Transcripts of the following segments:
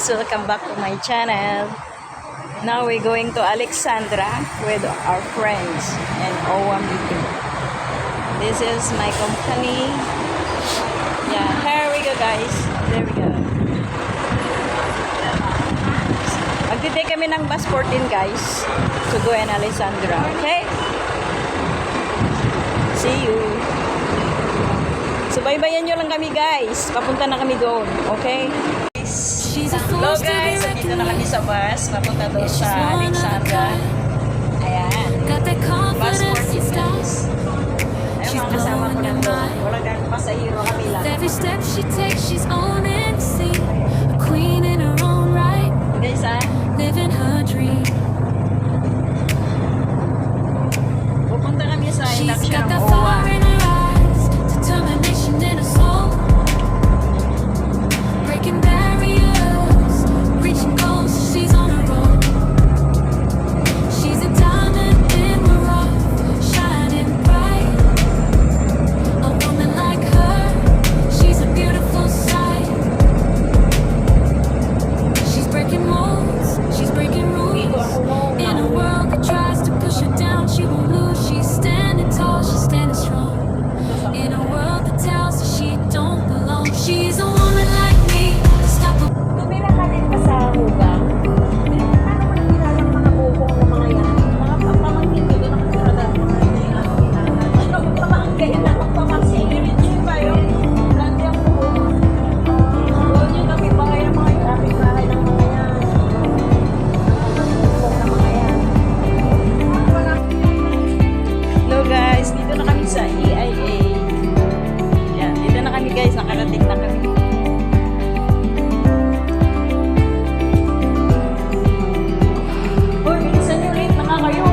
guys, welcome back to my channel. Now we're going to Alexandra with our friends and OWA meeting. This is my company. Yeah, here we go guys. There we go. Magtitake kami ng bus 14 guys to go in Alexandra. Okay? See you. Subaybayan nyo lang kami guys. Papunta na kami doon. Okay? Hello guys, dito na kami sa bus. Papunta doon sa Alexandra. Ayan. Bus 14 guys. Ayun mga kasama ko lang doon. Wala kang pasahero kami lang. Every step she takes, she's owning the scene. A queen in her own right. Guys living her dream. pupunta kami sa She's induction got ng that OWA. fire in her eyes, determination in her soul. Breaking barriers, reaching goals, she's on a roll. She's a diamond in the rough, shining bright. A woman like her, she's a beautiful sight. She's breaking molds, she's breaking rules. In a world that tries to push her down, she won't lose. She's standing tall, she's standing strong. In a world that tells her she don't belong, she's a woman like me. Unstoppable. Tumira ka din ba sa hugang? Paano mo nakilala ang mga bubong na mga yan? Mga pamangkin ko doon nakatira na mga yan. Ano, pamangkin na pamangkin. Diretso ba yun? Blandi ang bubong. Doon yung kapitbahay ng mga yan. Kapitbahay ng mga yan. Bubong ng mga yan. Hello guys, dito na kami sa EIA. Yan, dito na kami guys, nakarating na kami. Hoy, bilisan nyo, late na nga kayo.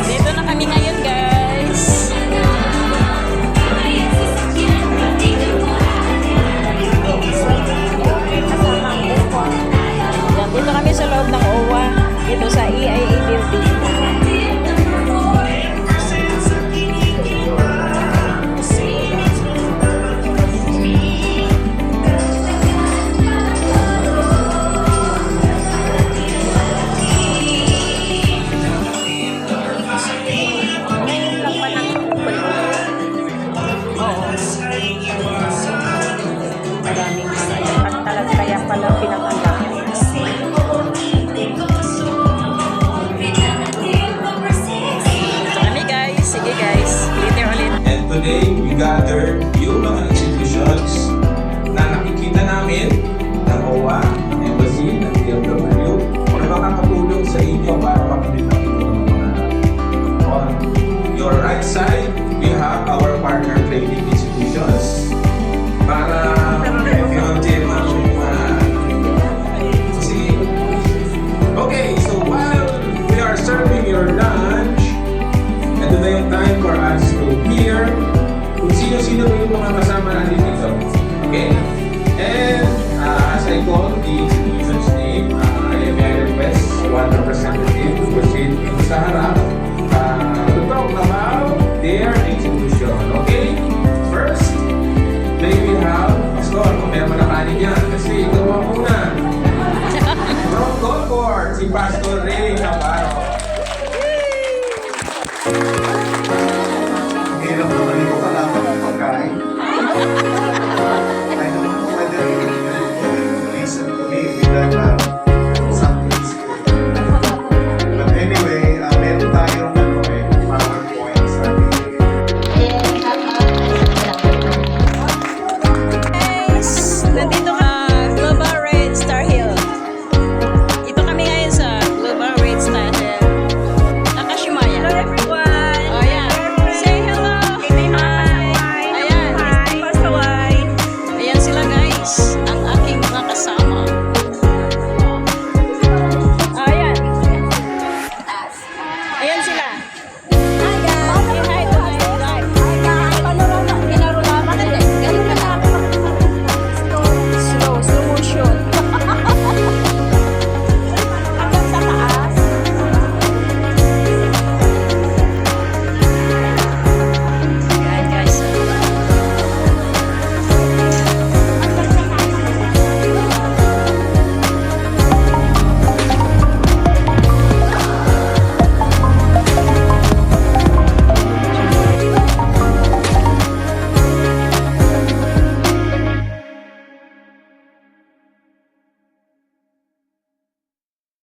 Dito na kami ngayon guys. Yan, dito kami sa loob ng OWA. Dito sa EIA building. Ngayon lang pa nag-open. Oo. Maraming at talaga kaya pala pinag-alak. Dito kami guys. Sige guys. Later ulit. And today, we gathered yung mga institutions na nakikita namin ng OWA, ng Embassy, ng DFW, na makakatulong sa inyo para makamit ang inyong mga pangarap. On your right side, we have our partner training institutions para yung team ang sige. Okay, so while we are serving your lunch, ito na yung time for us to hear kung sino-sino yung mga kasama natin dito. Okay? And as I call the institution's name, I may request one representative to proceed sa harap to talk about their institution. Okay? First, may we have Pastor, kung meron manakanin yan kasi ikaw ang una. From Concord, si Pastor Ray.